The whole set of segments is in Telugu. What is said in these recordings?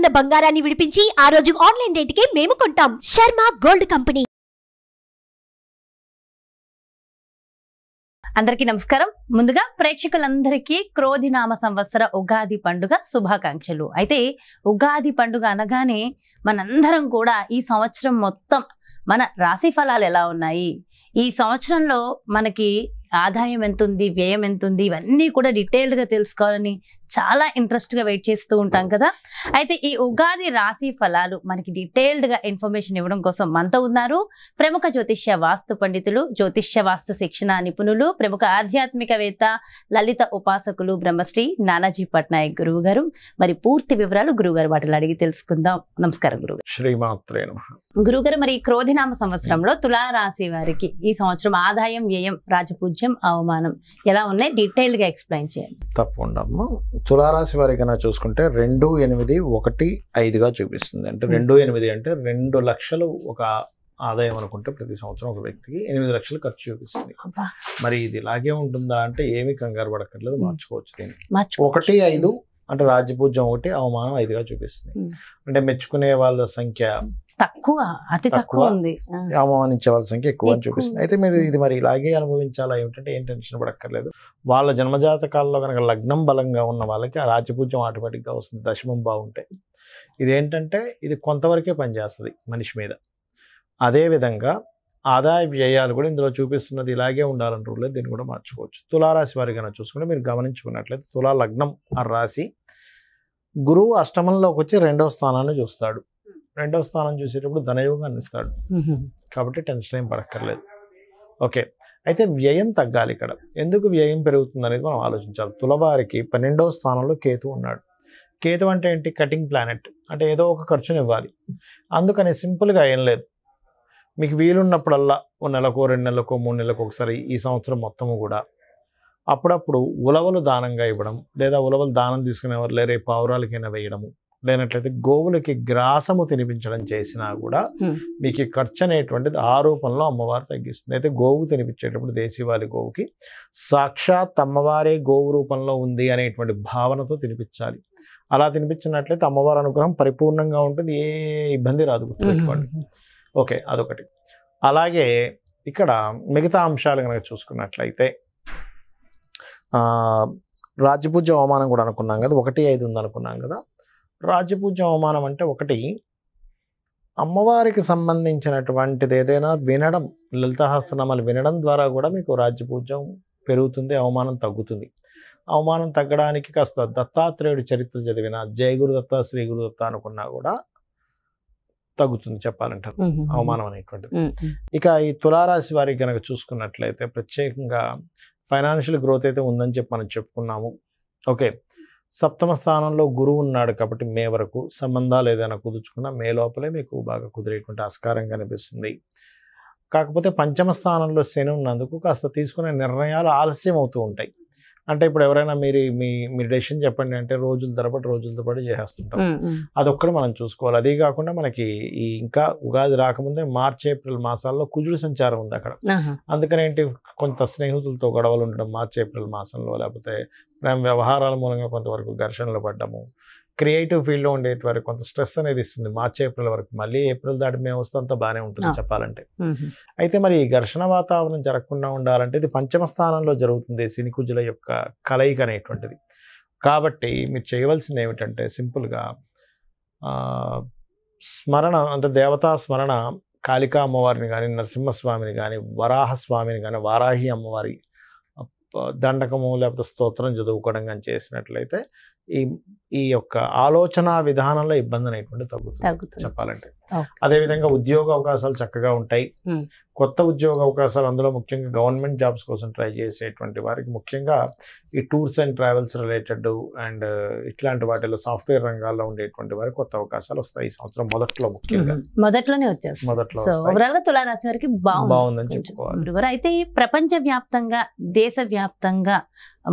గ్రాముల బంగారాన్ని విడిపించి ఆ రోజు ఆన్లైన్ రేటుకే మేము కొంటాం. Sharma gold company. అందరికీ నమస్కారం. ముందుగా ప్రేక్షకులందరికీ క్రోధినామ సంవత్సర ఉగాది పండుగ శుభాకాంక్షలు. అయితే ఉగాది పండుగ అనగానే మనందరం కూడా ఈ సంవత్సరం మొత్తం మన రాశి ఫలాలు ఎలా ఉన్నాయి, ఈ సంవత్సరంలో మనకి ఆదాయం ఎంత ఉంది, వ్యయం ఎంత ఉంది, ఇవన్నీ కూడా డీటెయిల్డ్గా తెలుసుకోవాలని చాలా ఇంట్రెస్ట్గా వెయిట్ చేస్తూ ఉంటాం కదా. అయితే ఈ ఉగాది రాశి ఫలాలు మనకి డీటెయిల్డ్గా ఇన్ఫర్మేషన్ ఇవ్వడం కోసం మనతో ఉన్నారు ప్రముఖ జ్యోతిష్య వాస్తు పండితులు, జ్యోతిష్య వాస్తు శిక్షణ నిపుణులు, ప్రముఖ ఆధ్యాత్మికవేత్త, లలిత ఉపాసకులు బ్రహ్మశ్రీ నానాజీ పట్నాయక్ గురువు గారు. మరి పూర్తి వివరాలు గురువుగారు వాటిలో అడిగి తెలుసుకుందాం. నమస్కారం గురువు. శ్రీమాత్రే నమః. గురుగారు, మరి క్రోధినామ సంవత్సరంలో తులారాశి వారికి ఈ సంవత్సరం ఆదాయం, వ్యయం, రాజపూజ్యం, అవమానం ఎలా ఉన్నాయి డీటెయిల్ గా ఎక్స్ప్లెయిన్ చేయండి. తప్పకుండా అమ్మ. తులారాశి వారికి కన్నా చూసుకుంటే 2, 8, 1, 5గా చూపిస్తుంది. అంటే 2, 8 అంటే 2 లక్షలు ఒక ఆదాయం అనుకుంటే ప్రతి సంవత్సరం ఒక వ్యక్తికి 8 లక్షలు ఖర్చు చూపిస్తుంది. మరి ఇది ఇలాగే ఉంటుందా అంటే ఏమీ కంగారు పడక్కర్లేదు, మార్చుకోవచ్చు దీన్ని. 1, 5 అంటే రాజ్యపూజ్యం 1, అవమానం 5గా చూపిస్తుంది. అంటే మెచ్చుకునే వాళ్ళ సంఖ్య తక్కువ, అతి తక్కువ ఉంది, అవమానించే వాళ్ళ సంఖ్య ఎక్కువ అని చూపిస్తుంది. అయితే మీరు ఇది మరి ఇలాగే అనుభవించాలా ఏమిటంటే ఏం టెన్షన్ పడక్కర్లేదు. వాళ్ళ జన్మజాతకాల్లో కనుక లగ్నం బలంగా ఉన్న వాళ్ళకి ఆ రాజ్యపూజ్యం ఆటోమేటిక్గా వస్తుంది, దశమం బాగుంటాయి. ఇదేంటంటే ఇది కొంతవరకే పనిచేస్తుంది మనిషి మీద. అదేవిధంగా ఆదాయ వ్యయాలు కూడా ఇందులో చూపిస్తున్నది ఇలాగే ఉండాలంటారు, దీన్ని కూడా మార్చుకోవచ్చు. తులారాశి వారి కనుక చూసుకుంటే మీరు గమనించుకున్నట్లయితే తులా లగ్నం ఆ రాశి, గురువు అష్టమంలోకి వచ్చి 2వ స్థానాన్ని చూస్తాడు. 2వ స్థానం చూసేటప్పుడు ధనయోగాన్ని ఇస్తాడు, కాబట్టి టెన్షన్ ఏం పడక్కర్లేదు. ఓకే, అయితే వ్యయం తగ్గాలి. ఇక్కడ ఎందుకు వ్యయం పెరుగుతుంది అనేది మనం ఆలోచించాలి. తులవారికి 12వ స్థానంలో కేతు ఉన్నాడు. కేతు అంటే ఏంటి? Cutting planet. అంటే ఏదో ఒక ఖర్చుని ఇవ్వాలి. అందుకని సింపుల్గా ఏం లేదు, మీకు వీలున్నప్పుడల్లా ఓ నెలకో 2 నెలలకో 3 నెలలకు ఒకసారి ఈ సంవత్సరం మొత్తము కూడా అప్పుడప్పుడు ఉలవలు దానంగా ఇవ్వడం, లేదా ఉలవలు దానం తీసుకునేవారు లేరే పావురాలకైనా వేయడము, లేనట్లయితే గోవులకి గ్రాసము తినిపించడం చేసినా కూడా మీకు ఖర్చు అనేటువంటిది ఆ రూపంలో అమ్మవారు తగ్గిస్తుంది. అయితే గోవు తినిపించేటప్పుడు దేశీవాలి గోవుకి సాక్షాత్ అమ్మవారే గోవు రూపంలో ఉంది అనేటువంటి భావనతో తినిపించాలి. అలా తినిపించినట్లయితే అమ్మవారి అనుగ్రహం పరిపూర్ణంగా ఉంటుంది, ఏ ఇబ్బంది రాదు, గుర్తుపెట్టుకోండి. ఓకే, అదొకటి. అలాగే ఇక్కడ మిగతా అంశాలు కనుక చూసుకున్నట్లయితే రాజ్యపూజ్య అవమానం కూడా అనుకున్నాం కదా, 1, 5 ఉంది అనుకున్నాం కదా. రాజ్యపూజ్య అవమానం అంటే ఒకటి, అమ్మవారికి సంబంధించినటువంటిది ఏదైనా వినడం, లలితాసహస్రనామాలు వినడం ద్వారా కూడా మీకు రాజ్యపూజ్యం పెరుగుతుంది, అవమానం తగ్గుతుంది. అవమానం తగ్గడానికి కాస్త దత్తాత్రేయుడి చరిత్ర చదివిన, జయ గురుదత్త, శ్రీ గురుదత్త అనుకున్నా కూడా తగ్గుతుంది చెప్పాలంటే అవమానం అనేటువంటిది. ఇక ఈ తులారాశి వారికి కనుక చూసుకున్నట్లయితే ప్రత్యేకంగా ఫైనాన్షియల్ గ్రోత్ అయితే ఉందని చెప్పి మనం చెప్పుకున్నాము. ఓకే, 7వ స్థానంలో గురువు ఉన్నాడు కాబట్టి మే వరకు సంబంధాలు ఏదైనా కుదుర్చుకున్నా మే లోపలే మీకు బాగా కుదిరేటువంటి ఆస్కారం కనిపిస్తుంది. కాకపోతే 5వ స్థానంలో శని ఉన్నందుకు కాస్త తీసుకునే నిర్ణయాలు ఆలస్యం అవుతూ ఉంటాయి. అంటే ఇప్పుడు ఎవరైనా మీ డెసిషన్ చెప్పండి అంటే రోజుల తరబడి చేసేస్తుంటాం. అదొక్కటి మనం చూసుకోవాలి. అదే కాకుండా మనకి ఈ ఇంకా ఉగాది రాకముందే మార్చి, ఏప్రిల్ మాసాల్లో కుజుడు సంచారం ఉంది అక్కడ. అందుకని ఏంటి, కొంత స్నేహితులతో గొడవలు ఉండడం మార్చి, ఏప్రిల్ మాసంలో, లేకపోతే ప్రేమ వ్యవహారాల మూలంగా కొంతవరకు ఘర్షణలు పడ్డము, క్రియేటివ్ ఫీల్డ్లో ఉండేటువంటి కొంత స్ట్రెస్ అనేది ఇస్తుంది మార్చి, ఏప్రిల్ వరకు. మళ్ళీ ఏప్రిల్ దాటి మేము వస్తే అంతా బాగానే ఉంటుంది చెప్పాలంటే. అయితే మరి ఈ ఘర్షణ వాతావరణం జరగకుండా ఉండాలంటే ఇది 5వ స్థానంలో జరుగుతుంది, శని కుజుల యొక్క కలయిక అనేటువంటిది. కాబట్టి మీరు చేయవలసింది ఏమిటంటే సింపుల్గా స్మరణ, అంటే దేవతా స్మరణ, కాళికా అమ్మవారిని కానీ, నరసింహస్వామిని కానీ, వరాహస్వామిని కానీ, వారాహి అమ్మవారి దండకము లేకపోతే స్తోత్రం చదువుకోవడం కానీ చేసినట్లయితే ఈ యొక్క ఆలోచన విధానంలో ఇబ్బంది అనేటువంటి తగ్గుతుంది చెప్పాలంటే. అదేవిధంగా ఉద్యోగ అవకాశాలు చక్కగా ఉంటాయి. కొత్త ఉద్యోగ అవకాశాలు, అందులో ముఖ్యంగా గవర్నమెంట్ జాబ్స్ కోసం ట్రై చేసేటువంటి వారికి ముఖ్యంగా ఈ tours and travels related and ఇట్లాంటి వాటిలో సాఫ్ట్వేర్ రంగాల్లో ఉండేటువంటి వారికి కొత్త అవకాశాలు వస్తాయి ఈ సంవత్సరం మొదట్లో. ముఖ్యంగా మొదట్లోనే వచ్చేస్తాయి. తులారాశి వారికి బాగుందని చెప్పుకోవాలి. అయితే ప్రపంచ వ్యాప్తంగా, దేశ వ్యాప్తంగా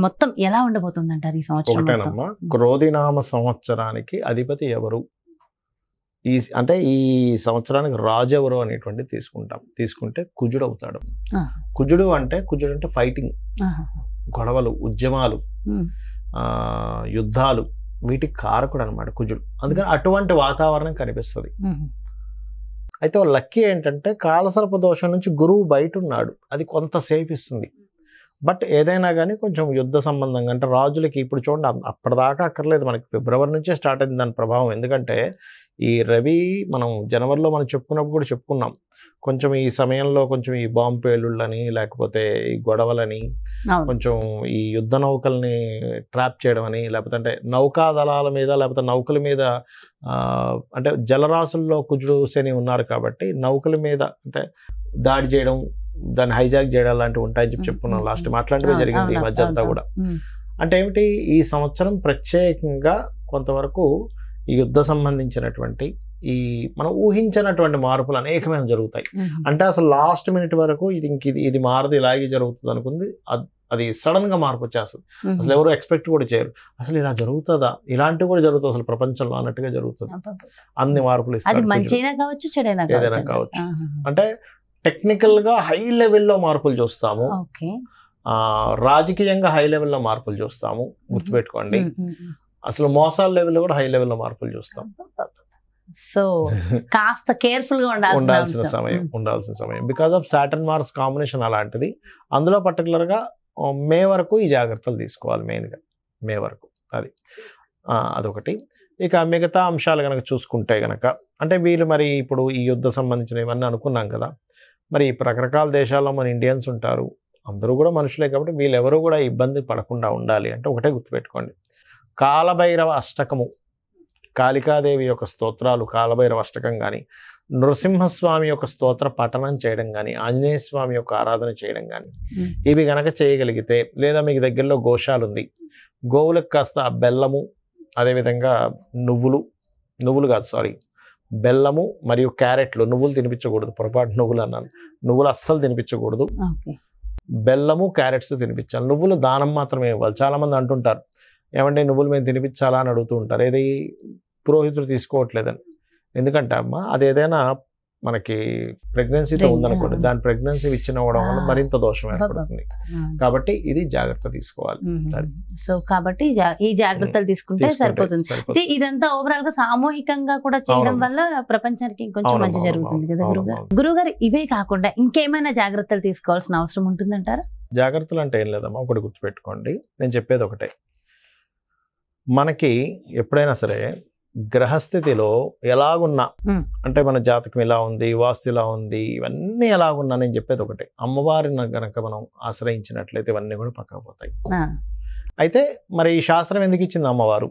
మొత్తం ఎలా ఉండబోతుంది అంటారు ఈ సంవత్సరం? ఒకటేనమ్మా, క్రోధినామ సంవత్సరానికి అధిపతి ఎవరు, అంటే ఈ సంవత్సరానికి రాజు ఎవరు అనేటువంటి తీసుకుంటే కుజుడు అవుతాడు. కుజుడు అంటే ఫైటింగ్, గొడవలు, ఉద్యమాలు, యుద్ధాలు, వీటికి కారకుడు అనమాట కుజుడు. అందుకని అటువంటి వాతావరణం కనిపిస్తుంది. అయితే లక్కీ ఏంటంటే కాలసర్ప దోషం నుంచి గురువు బయట ఉన్నాడు, అది కొంత సేఫ్ ఇస్తుంది. బట్ ఏదైనా కానీ కొంచెం యుద్ధ సంబంధంగా అంటే రాజులకి ఇప్పుడు చూడండి అప్పటిదాకా అక్కర్లేదు, మనకి ఫిబ్రవరి నుంచే స్టార్ట్ అయింది దాని ప్రభావం. ఎందుకంటే ఈ రవి మనం జనవరిలో మనం చెప్పుకున్నప్పుడు కూడా చెప్పుకున్నాం, కొంచెం ఈ సమయంలో కొంచెం ఈ బాంబు పేలుళ్ళని లేకపోతే ఈ గొడవలని కొంచెం ఈ యుద్ధ నౌకల్ని ట్రాప్ చేయడం అని లేకపోతే అంటే నౌకా దళాల మీద లేకపోతే నౌకల మీద అంటే జలరాశుల్లో కుజుడు శని ఉన్నారు కాబట్టి నౌకల మీద అంటే దాడి చేయడం, దాన్ని హైజాక్ చేయడం లాంటివి ఉంటాయని చెప్పుకున్నాం లాస్ట్ అట్లాంటివే జరిగింది ఈ మధ్య అంతా కూడా. అంటే ఏమిటి ఈ సంవత్సరం ప్రత్యేకంగా కొంతవరకు ఈ యుద్ధ సంబంధించినటువంటి ఈ మనం ఊహించినటువంటి మార్పులు అనేకమైన జరుగుతాయి. అంటే అసలు లాస్ట్ మినిట్ వరకు ఇది మారదు, ఇలాగే జరుగుతుంది అనుకుంది, అది సడన్ గా మార్పు వచ్చేస్తుంది. అసలు ఎవరు ఎక్స్పెక్ట్ కూడా చేయరు, అసలు ఇలా జరుగుతుందా, ఇలాంటివి కూడా జరుగుతుంది అసలు ప్రపంచంలో అన్నట్టుగా జరుగుతుంది. అన్ని మార్పులు ఏదైనా కావచ్చు. అంటే టెక్నికల్ గా హై లెవెల్లో మార్పులు చూస్తాము, రాజకీయంగా హై లెవెల్లో మార్పులు చూస్తాము, గుర్తుపెట్టుకోండి. అసలు మోసాల లెవెల్లో కూడా హై లెవెల్లో మార్పులు చూస్తాం. సో కాస్త కేర్ఫుల్ గా ఉండాల్సిన సమయం because of Saturn Mars combination అలాంటిది. అందులో పర్టికులర్ గా మే వరకు ఈ జాగ్రత్తలు తీసుకోవాలి, మెయిన్గా మే వరకు. అదొకటి. ఇక మిగతా అంశాలు కనుక చూసుకుంటే కనుక అంటే వీళ్ళు మరి ఇప్పుడు ఈ యుద్ధ సంబంధించిన ఇవన్నీ అనుకున్నాం కదా, మరి రకరకాల దేశాల్లో మన ఇండియన్స్ ఉంటారు, అందరూ కూడా మనుషులే కాబట్టి వీళ్ళెవరూ కూడా ఇబ్బంది పడకుండా ఉండాలి అంటే ఒకటే గుర్తుపెట్టుకోండి, కాలభైరవ అష్టకము, కాళికాదేవి యొక్క స్తోత్రాలు, కాలభైరవ అష్టకం కానీ, నృసింహస్వామి యొక్క స్తోత్ర పఠనం చేయడం కానీ, ఆంజనేయ స్వామి యొక్క ఆరాధన చేయడం కానీ, ఇవి గనక చేయగలిగితే, లేదా మీకు దగ్గరలో గోశాల ఉంది, గోవులకు కాస్త బెల్లము, అదేవిధంగా నువ్వులు కాదు సారీ బెల్లము మరియు క్యారెట్లు, నువ్వులు తినిపించకూడదు, పొరపాటు నువ్వులు అన్నాను, నువ్వులు అస్సలు తినిపించకూడదు, బెల్లము క్యారెట్స్ తినిపించాలి. నువ్వులు దానం మాత్రమే ఇవ్వాలి. చాలామంది అంటుంటారు ఏమంటే నువ్వులు మేము తినిపించాలా అని అడుగుతూ ఉంటారు, ఏది పురోహితుడు తీసుకోవట్లేదని. ఎందుకంటే అమ్మ అది ఏదైనా మనకి ప్రెగ్నెన్సీతో ఉందనుకోండి, దాని ప్రెగ్నెన్సీ ఇచ్చినవ్వడం వల్ల మరింత దోషం ఏర్పడుతుంది. కాబట్టి ఇది జాగ్రత్త తీసుకోవాలి. సో కాబట్టి ఈ జాగ్రత్తలు తీసుకుంటే సరిపోతుంది. ఇదంతా ఓవరాల్ గా సామూహికంగా కూడా చేయడం వల్ల ప్రపంచానికి ఇంకొంచెం మంచి జరుగుతుంది కదా గురుగారు. ఇవే కాకుండా ఇంకేమైనా జాగ్రత్తలు తీసుకోవాల్సిన అవసరం ఉంటుందంటారా? జాగ్రత్తలు అంటే ఏం లేదమ్మా, ఒకటి గుర్తుపెట్టుకోండి, నేను చెప్పేది ఒకటే, మనకి ఎప్పుడైనా సరే గ్రహస్థితిలో ఎలాగున్నా అంటే మన జాతకం ఇలా ఉంది, వాస్తు ఇలా ఉంది, ఇవన్నీ ఎలాగున్నా నేను చెప్పేది ఒకటే, అమ్మవారిని గనక మనం ఆశ్రయించినట్లయితే ఇవన్నీ కూడా పక్కకు పోతాయి. అయితే మరి ఈ శాస్త్రం ఎందుకు ఇచ్చింది అమ్మవారు?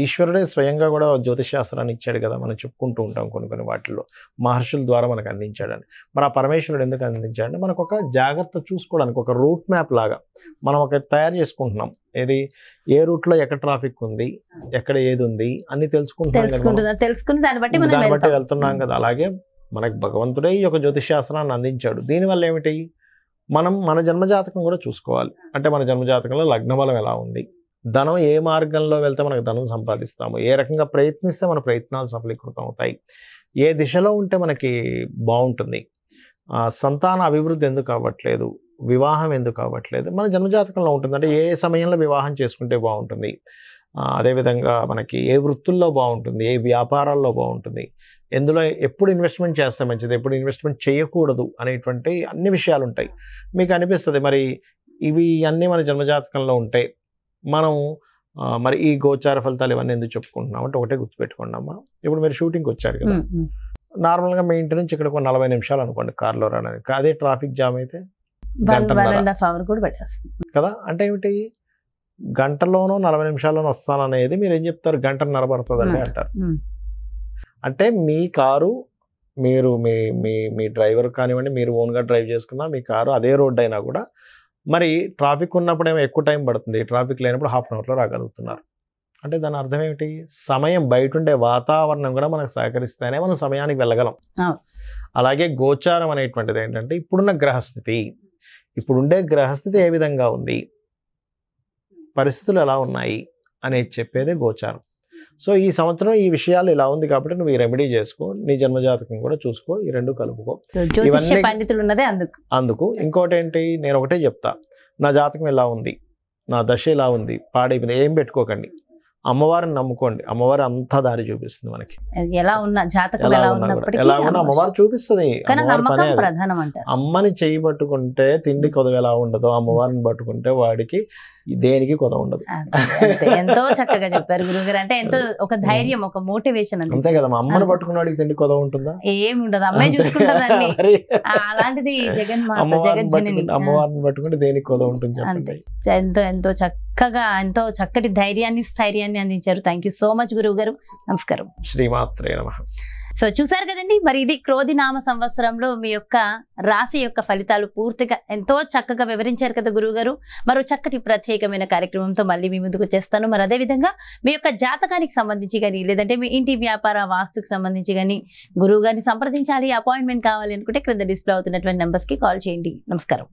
ఈశ్వరుడే స్వయంగా కూడా జ్యోతిష్ శాస్త్రాన్ని ఇచ్చాడు కదా, మనం చెప్పుకుంటూ ఉంటాం కొన్ని వాటిల్లో మహర్షుల ద్వారా మనకు అందించాడని. మరి ఆ పరమేశ్వరుడు ఎందుకు అందించాడంటే మనకు ఒక జాగ్రత్త చూసుకోవడానికి, ఒక రూట్ మ్యాప్ లాగా మనం ఒక తయారు చేసుకుంటున్నాం. ఏది ఏ రూట్లో ఎక్కడ ట్రాఫిక్ ఉంది, ఎక్కడ ఏది ఉంది అన్ని తెలుసుకుని దాన్ని బట్టి వెళ్తున్నాం కదా. అలాగే మనకు భగవంతుడే ఈ యొక్క జ్యోతిష్ శాస్త్రాన్ని అందించాడు. దీనివల్ల ఏమిటి, మనం మన జన్మజాతకం కూడా చూసుకోవాలి. అంటే మన జన్మజాతకంలో లగ్నబలం ఎలా ఉంది, ధనం ఏ మార్గంలో వెళ్తే మనకు ధనం సంపాదిస్తాము, ఏ రకంగా ప్రయత్నిస్తే మన ప్రయత్నాలు సఫలీకృతం అవుతాయి, ఏ దిశలో ఉంటే మనకి బాగుంటుంది, సంతాన అభివృద్ధి ఎందుకు అవ్వట్లేదు, వివాహం ఎందుకు అవ్వట్లేదు, మన జన్మజాతకంలో ఉంటుంది. అంటే ఏ సమయంలో వివాహం చేసుకుంటే బాగుంటుంది, అదేవిధంగా మనకి ఏ వృత్తుల్లో బాగుంటుంది, ఏ వ్యాపారాల్లో బాగుంటుంది, ఎందులో ఎప్పుడు ఇన్వెస్ట్మెంట్ చేస్తే మంచిది, ఎప్పుడు ఇన్వెస్ట్మెంట్ చేయకూడదు అనేటువంటి అన్ని విషయాలు ఉంటాయి. మీకు అనిపిస్తుంది మరి ఇవి అన్నీ మన జన్మజాతకంలో ఉంటాయి, మనం మరి ఈ గోచార ఫలితాలు ఇవన్నీ ఎందుకు చెప్పుకుంటున్నాం అంటే ఒకటే గుర్తుపెట్టుకోండి అమ్మా. ఇప్పుడు మీరు షూటింగ్కి వచ్చారు కదా, నార్మల్గా మీ ఇంటి నుంచి ఇక్కడ 40 నిమిషాలు అనుకోండి కార్లో రావడానికి, అదే ట్రాఫిక్ జామ్ అయితే కదా. అంటే ఏమిటి, గంటలోనో 40 నిమిషాల్లోనో వస్తాననేది మీరు ఏం చెప్తారు, గంటన్నర పడుతుందండి అంటారు. అంటే మీ కారు మీరు మీ డ్రైవర్ కానివ్వండి, మీరు ఓన్గా డ్రైవ్ చేసుకున్నా మీ కారు అదే రోడ్డు అయినా కూడా మరి ట్రాఫిక్ ఉన్నప్పుడు ఏమో ఎక్కువ టైం పడుతుంది, ట్రాఫిక్ లేనప్పుడు హాఫ్ అన్ అవర్లో రాగలుగుతున్నారు. అంటే దాని అర్థం ఏమిటి, సమయం బయట ఉండే వాతావరణం కూడా మనకు సహకరిస్తేనే మనం సమయానికి వెళ్ళగలం. అలాగే గోచారం అనేటువంటిది ఏంటంటే ఇప్పుడున్న గ్రహస్థితి, ఇప్పుడుండే గ్రహస్థితి ఏ విధంగా ఉంది, పరిస్థితులు ఎలా ఉన్నాయి అనేది చెప్పేదే గోచారం. సో ఈ సంవత్సరం ఈ విషయాలు ఇలా ఉంది కాబట్టి నువ్వు ఈ రెమెడీ చేసుకో, నీ జన్మజాతకం కూడా చూసుకో, ఈ రెండు కలుపుకో. అందుకు ఇంకోటి ఏంటి, నేను ఒకటే చెప్తా, నా జాతకం ఎలా ఉంది, నా దశ ఎలా ఉంది, పాడైపోయింది ఏం పెట్టుకోకండి. అమ్మవారిని నమ్ముకోండి, అమ్మవారు అంతా దారి చూపిస్తుంది మనకి. ఎలా ఉన్నా జాతకం ఎలా ఎలా ఉన్నా కూడా, ఉన్నప్పటికీ ఎలా ఉన్నా అమ్మవారు చూపిస్తుంది. కానీ అమ్మవారి పనే నమ్మకం అది. ప్రధానం అంటారు. అమ్మని చేయి పట్టుకుంటే తిండి కొదవ ఎలా ఉండదో, అమ్మవారిని పట్టుకుంటే వాడికి దేనికి కొదవ ఉండదు. అంతే. ఎంతో చక్కగా చెప్పారు గురువుగారు. అంటే ఎంతో ఒక ధైర్యం, ఒక మోటివేషన్ అంతే కదా, మా అమ్మని పట్టుకున్న వాడికి తిండి కొదవ ఉంటుందా? ఏమి ఉండదు, అమ్మాయి చూసుకుంటదండి. మరి అలాంటిది జగన్మాత అమ్మవారిని జగజ్జనని. పట్టుకుంటే అమ్మవారిని పట్టుకుంటే దేనికి కొదవ ఉంటుంది అంతే. చెప్పండి. ఎంతో ఎంతో చక్కగా ఎంతో చక్కటి ధైర్యాన్ని స్థైర్యాన్ని అందించారు. థ్యాంక్ యూ సో మచ్ గురువు గారు. నమస్కారం. శ్రీమాత్రే నమః. సో చూసారు కదండి, మరి ఇది క్రోధినామ సంవత్సరంలో మీ యొక్క రాశి యొక్క ఫలితాలు పూర్తిగా ఎంతో చక్కగా వివరించారు కదా గురువు గారు. మరో చక్కటి ప్రత్యేకమైన కార్యక్రమంతో మళ్ళీ మీ ముందుకు వచ్చేస్తాను. మరి అదే విధంగా మీ యొక్క జాతకానికి సంబంధించి కానీ, లేదంటే మీ ఇంటి వ్యాపార వాస్తుకు సంబంధించి కానీ గురువు గారిని సంప్రదించాలి, అపాయింట్మెంట్ కావాలి అనుకుంటే క్రింద డిస్ప్లే అవుతున్నటువంటి నెంబర్స్ కి కాల్ చేయండి. నమస్కారం.